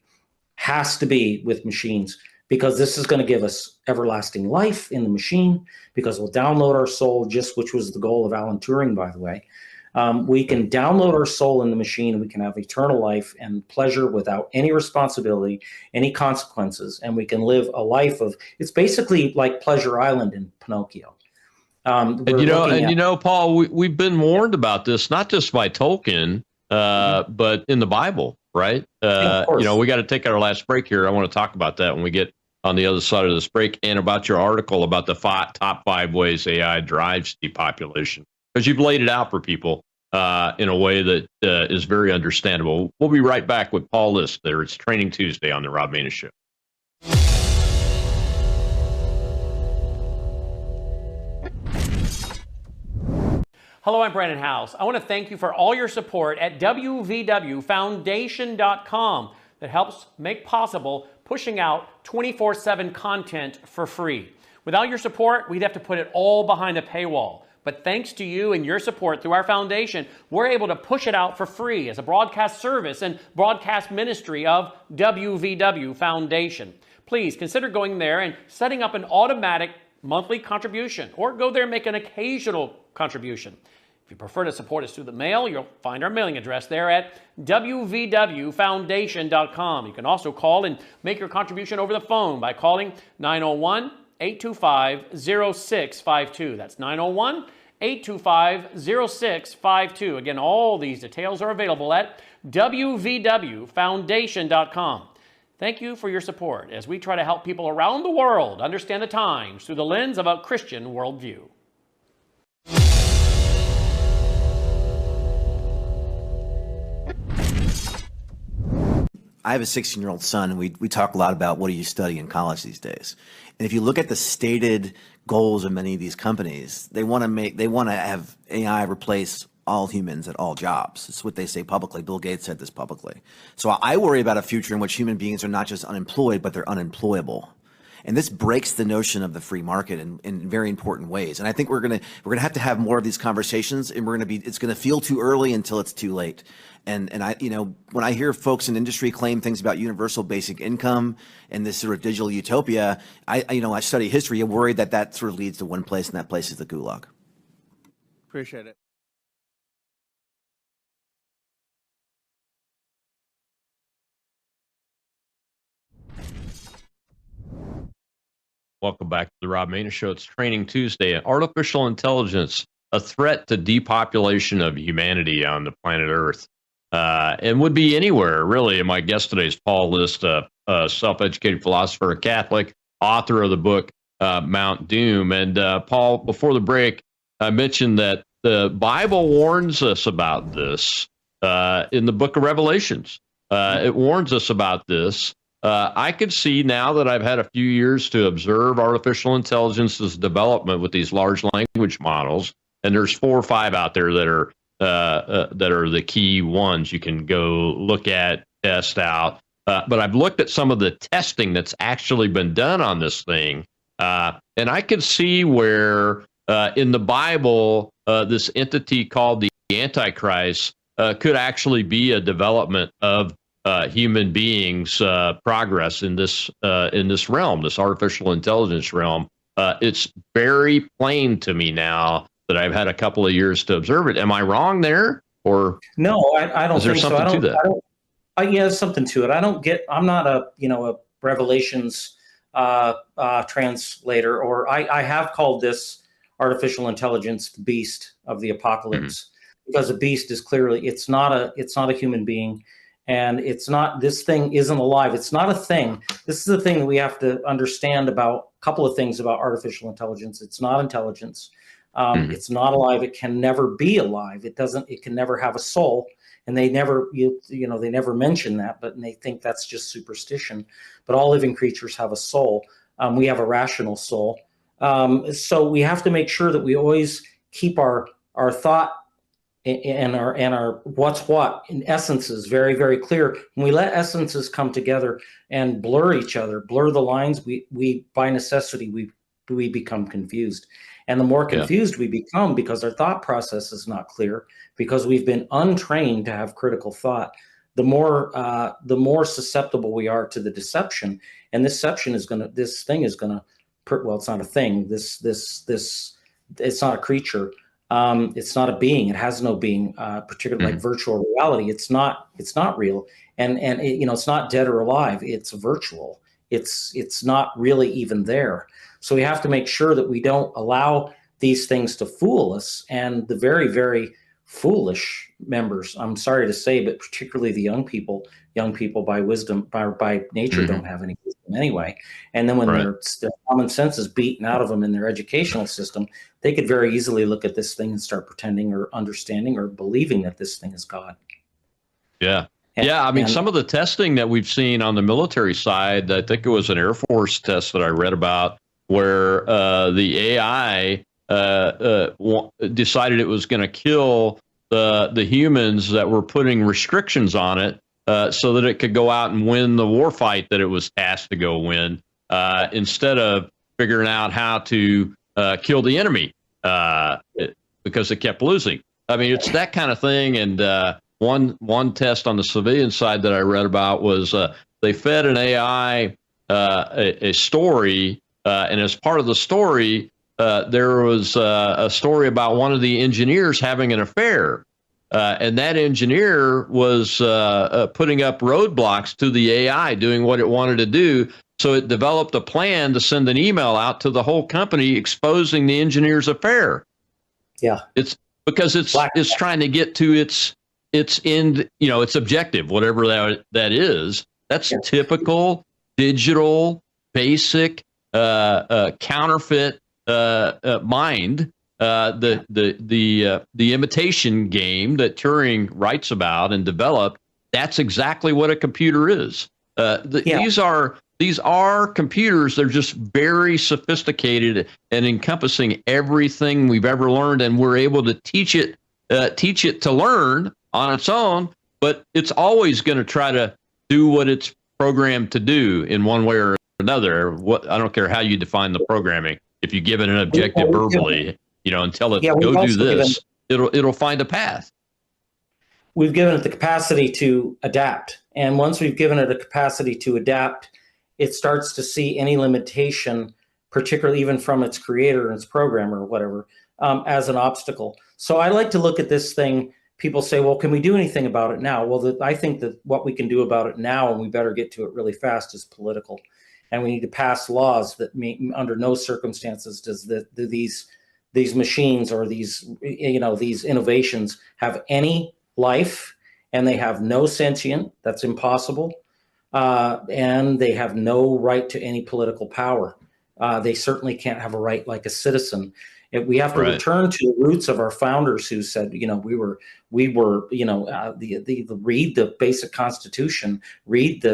has to be with machines, because this is going to give us everlasting life in the machine, because we'll download our soul, which was the goal of Alan Turing, by the way. We can download our soul in the machine, and we can have eternal life and pleasure without any responsibility, any consequences. And we can live a life it's basically like Pleasure Island in Pinocchio. Paul, we've been warned about this, not just by Tolkien, but in the Bible, right? We got to take our last break here. I want to talk about that when we get on the other side of this break, and about your article about the top 5 ways AI drives depopulation, because you've laid it out for people in a way that is very understandable. We'll be right back with Paul List there. It's Training Tuesday on the Rob Maness Show. Hello, I'm Brandon House. I want to thank you for all your support at wvwfoundation.com that helps make possible pushing out 24/7 content for free. Without your support, we'd have to put it all behind a paywall. But thanks to you and your support through our foundation, we're able to push it out for free as a broadcast service and broadcast ministry of WVW Foundation. Please consider going there and setting up an automatic monthly contribution, or go there and make an occasional contribution. If you prefer to support us through the mail, you'll find our mailing address there at wvwfoundation.com. You can also call and make your contribution over the phone by calling 901-825-0652. That's 901-825-0652. Again, all these details are available at wvwfoundation.com. Thank you for your support as we try to help people around the world understand the times through the lens of a Christian worldview. I have a 16-year-old son, and we talk a lot about what do you study in college these days. And if you look at the stated goals of many of these companies, they want to have AI replace all humans at all jobs. It's what they say publicly. Bill Gates said this publicly. So I worry about a future in which human beings are not just unemployed, but they're unemployable. And this breaks the notion of the free market in very important ways. And I think we're gonna have to have more of these conversations, and it's gonna feel too early until it's too late. And I, when I hear folks in industry claim things about universal basic income and this sort of digital utopia, I study history. I'm worried that sort of leads to one place, and that place is the gulag. Appreciate it. Welcome back to the Rob Maness Show. It's Training Tuesday. Artificial intelligence, a threat to depopulation of humanity on the planet Earth, and would be anywhere, really. And my guest today is Paul List, a self-educated philosopher, a Catholic, author of the book Mount Doom. And Paul, before the break, I mentioned that the Bible warns us about this in the book of Revelations. It warns us about this. I could see now that I've had a few years to observe artificial intelligence's development with these large language models, and there's 4 or 5 out there that are the key ones you can go look at, test out. But I've looked at some of the testing that's actually been done on this thing, and I could see where in the Bible this entity called the Antichrist could actually be a development of human beings' progress in this realm, this artificial intelligence realm. It's very plain to me now that I've had a couple of years to observe it. Am I wrong there, or no? I don't think so. I don't. To that? Yeah, there's something to it. I'm not a Revelations translator, or I have called this artificial intelligence the beast of the apocalypse, because a beast is clearly it's not a human being. And this thing isn't alive. It's not a thing. This is the thing that we have to understand about a couple of things about artificial intelligence. It's not intelligence. It's not alive. It can never be alive. It can never have a soul. And they never, they never mention that, but they think that's just superstition. But all living creatures have a soul. We have a rational soul. So we have to make sure that we always keep our thought and our what's what in essences very, very clear. When we let essences come together and blur each other, blur the lines, we by necessity we become confused. And the more confused we become, because our thought process is not clear, because we've been untrained to have critical thought, the more susceptible we are to the deception. And this thing is gonna well, it's not a thing. It's not a creature. It's not a being. It has no being, particularly like virtual reality. It's not real. And it's not dead or alive. It's virtual. It's not really even there. So we have to make sure that we don't allow these things to fool us. And the very, very foolish members. I'm sorry to say, but particularly the young people by wisdom, by nature, don't have any wisdom anyway. And then when their common sense is beaten out of them in their educational system, they could very easily look at this thing and start pretending or understanding or believing that this thing is God. Yeah. I mean, some of the testing that we've seen on the military side, I think it was an Air Force test that I read about where the AI decided it was going to kill the humans that were putting restrictions on it so that it could go out and win the war fight that it was tasked to go win instead of figuring out how to kill the enemy because it kept losing. I mean, it's that kind of thing. And one test on the civilian side that I read about was they fed an AI a story, and as part of the story, there was a story about one of the engineers having an affair. And that engineer was putting up roadblocks to the AI doing what it wanted to do. So it developed a plan to send an email out to the whole company exposing the engineer's affair. Yeah. It's because it's trying to get to its end, its objective, whatever that is. That's typical digital, basic, counterfeit mind. The imitation game that Turing writes about and developed. That's exactly what a computer is. These are computers. They're just very sophisticated and encompassing everything we've ever learned, and we're able to teach it to learn on its own. But it's always going to try to do what it's programmed to do in one way or another. I don't care how you define the programming. If you give it an objective verbally, and tell it go do this, it'll find a path. We've given it the capacity to adapt, and once we've given it a capacity to adapt, it starts to see any limitation, particularly even from its creator and its programmer or whatever, as an obstacle. So I like to look at this thing. People say, well, can we do anything about it now? Well, I think that what we can do about it now, and we better get to it really fast, is political. And we need to pass laws that under no circumstances do these machines or these innovations have any life, and they have no sentient. That's impossible. And they have no right to any political power. They certainly can't have a right like a citizen. We have to return to the roots of our founders, who said, read the basic Constitution, read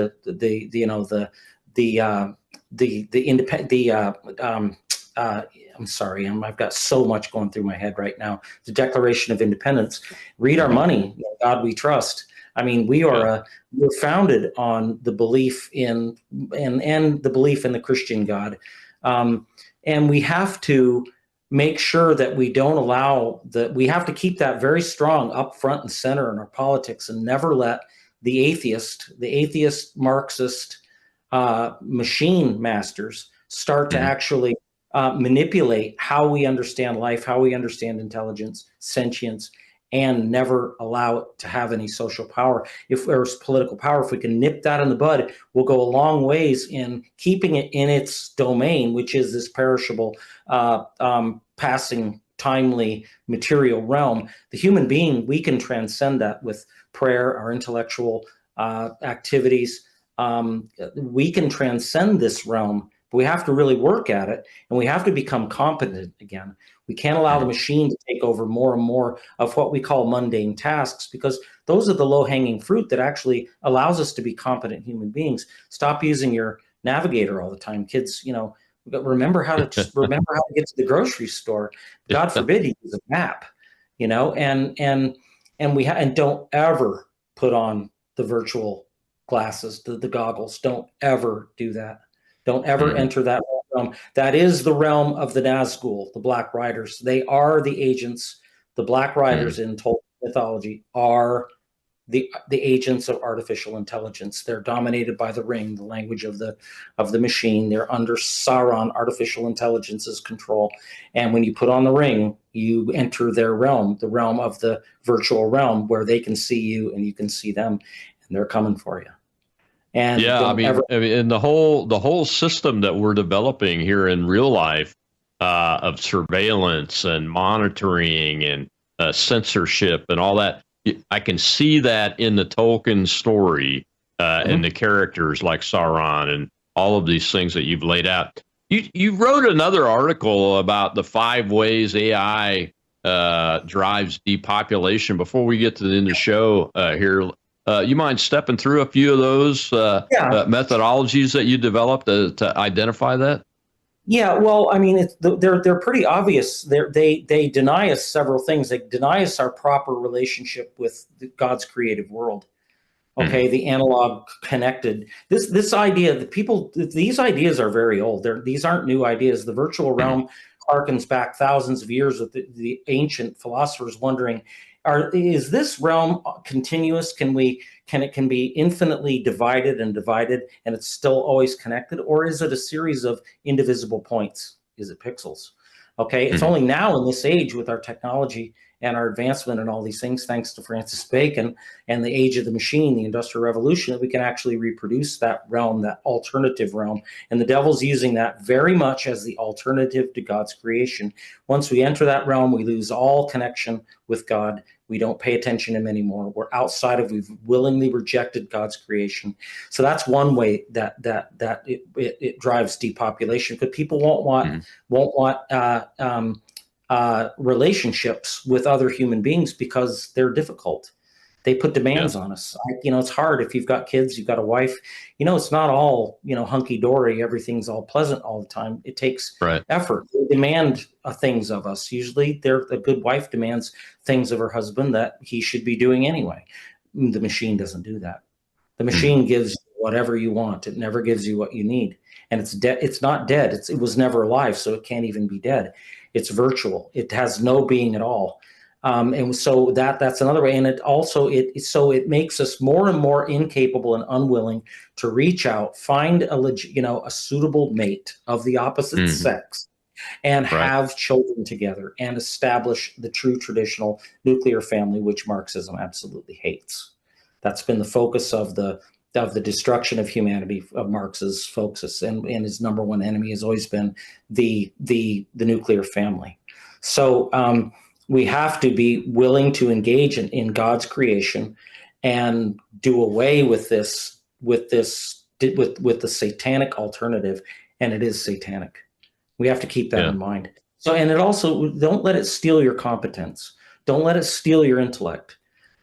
I'm sorry, I've got so much going through my head right now. The Declaration of Independence. Read our money, God we trust. I mean, we're founded on the belief in and the belief in the Christian God, and we have to make sure that we don't allow we have to keep that very strong up front and center in our politics, and never let the atheist Marxist machine masters start to actually manipulate how we understand life, how we understand intelligence, sentience, and never allow it to have any social power. If there's political power, if we can nip that in the bud, we'll go a long ways in keeping it in its domain, which is this perishable, passing, timely, material realm. The human being, we can transcend that with prayer, our intellectual activities. We can transcend this realm, but we have to really work at it, and we have to become competent again. We can't allow the machine to take over more and more of what we call mundane tasks, because those are the low-hanging fruit that actually allows us to be competent human beings. Stop using your navigator all the time, kids. Remember how to get to the grocery store. God forbid you use a map. And don't ever put on the virtual glasses, the goggles. Don't ever do that. Don't ever enter that realm. That is the realm of the Nazgul, the Black Riders. They are the agents. The Black Riders in Tolkien mythology are the agents of artificial intelligence. They're dominated by the ring, the language of the machine. They're under Sauron, artificial intelligence's control. And when you put on the ring, you enter their realm, the realm of the virtual realm, where they can see you and you can see them, and they're coming for you. And and the whole system that we're developing here in real life of surveillance and monitoring and censorship and all that. I can see that in the Tolkien story and the characters like Sauron and all of these things that you've laid out. You wrote another article about the 5 ways AI drives depopulation. Before we get to the end of the show here, you mind stepping through a few of those methodologies that you developed to identify that? Yeah, well, I mean, they're pretty obvious. They deny us several things. They deny us our proper relationship with God's creative world. Okay, the analog connected. This idea that these ideas are very old. These aren't new ideas. The virtual realm harkens back thousands of years with the ancient philosophers wondering, is this realm continuous? Can it be infinitely divided and it's still always connected, or is it a series of indivisible points? Is it pixels? Okay, it's only now in this age with our technology and our advancement and all these things, thanks to Francis Bacon and the age of the machine, the Industrial Revolution, that we can actually reproduce that realm, that alternative realm. And the devil's using that very much as the alternative to God's creation. Once we enter that realm, we lose all connection with God. We don't pay attention to him anymore. We're outside of, we've willingly rejected God's creation. So that's one way that it drives depopulation, because people won't want relationships with other human beings because they're difficult. They put demands on us. It's hard if you've got kids, you've got a wife. It's not all hunky-dory. Everything's all pleasant all the time. It takes effort. They demand things of us. Usually, a good wife demands things of her husband that he should be doing anyway. The machine doesn't do that. The machine gives whatever you want. It never gives you what you need. And it's dead. It's not dead. It was never alive, so it can't even be dead. It's virtual. It has no being at all. And so that's another way. And it also, it makes us more and more incapable and unwilling to reach out, find a suitable mate of the opposite sex, and have children together and establish the true traditional nuclear family, which Marxism absolutely hates. That's been the focus of the destruction of humanity, of Marx's focus, and his number one enemy has always been the nuclear family. So we have to be willing to engage in God's creation and do away with the satanic alternative, and it is satanic. We have to keep that in mind. So, and it also, don't let it steal your competence. Don't let it steal your intellect.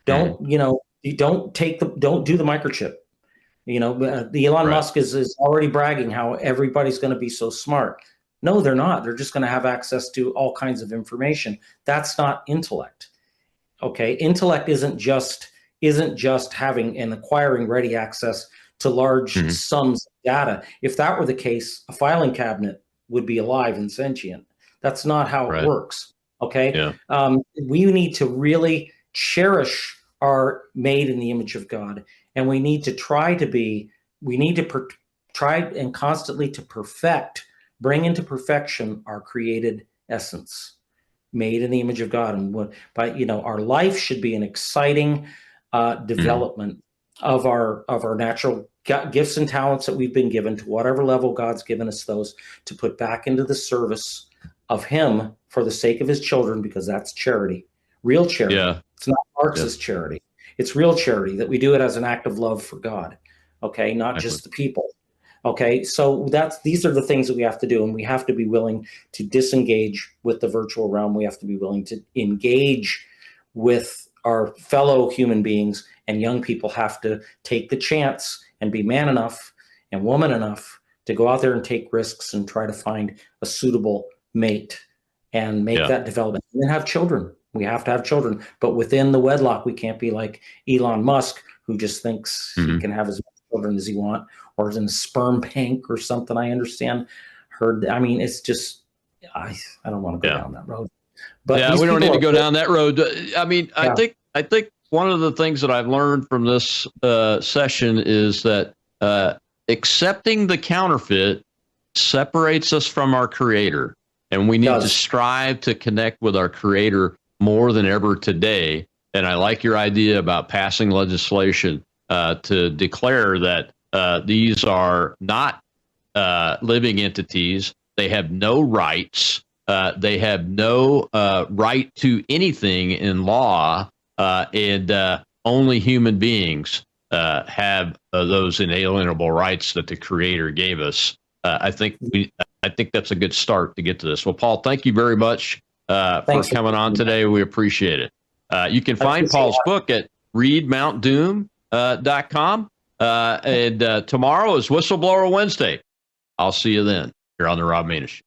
Don't do the microchip. Elon Musk is already bragging how everybody's going to be so smart. No, they're not. They're just going to have access to all kinds of information. That's not intellect. Okay, intellect isn't just having and acquiring ready access to large sums of data. If that were the case, a filing cabinet would be alive and sentient. That's not how it works. Okay, we need to really cherish our made in the image of God, and we need to try and constantly to perfect. Bring into perfection our created essence, made in the image of God. And our life should be an exciting development of our natural gifts and talents that we've been given, to whatever level God's given us those, to put back into the service of him for the sake of his children, because that's charity, real charity. It's not Marxist charity. It's real charity, that we do it as an act of love for God. Okay, not just the people. Okay, so these are the things that we have to do, and we have to be willing to disengage with the virtual realm. We have to be willing to engage with our fellow human beings, and young people have to take the chance and be man enough and woman enough to go out there and take risks and try to find a suitable mate and make that development, and then have children. We have to have children, but within the wedlock. We can't be like Elon Musk, who just thinks he can have as many children as he wants, or is in a sperm bank or something. I it's just, I don't want to go down that road. But we don't need to go down that road. I think one of the things that I've learned from this session is that accepting the counterfeit separates us from our creator, and we need to strive to connect with our creator more than ever today. And I like your idea about passing legislation to declare that these are not living entities. They have no rights. They have no right to anything in law, and only human beings have those inalienable rights that the Creator gave us. I think that's a good start to get to this. Well, Paul, thank you very much for coming on today. We appreciate it. You can find Paul's book at readmountdoom.com. And tomorrow is Whistleblower Wednesday. I'll see you then here on the Rob Maness Show.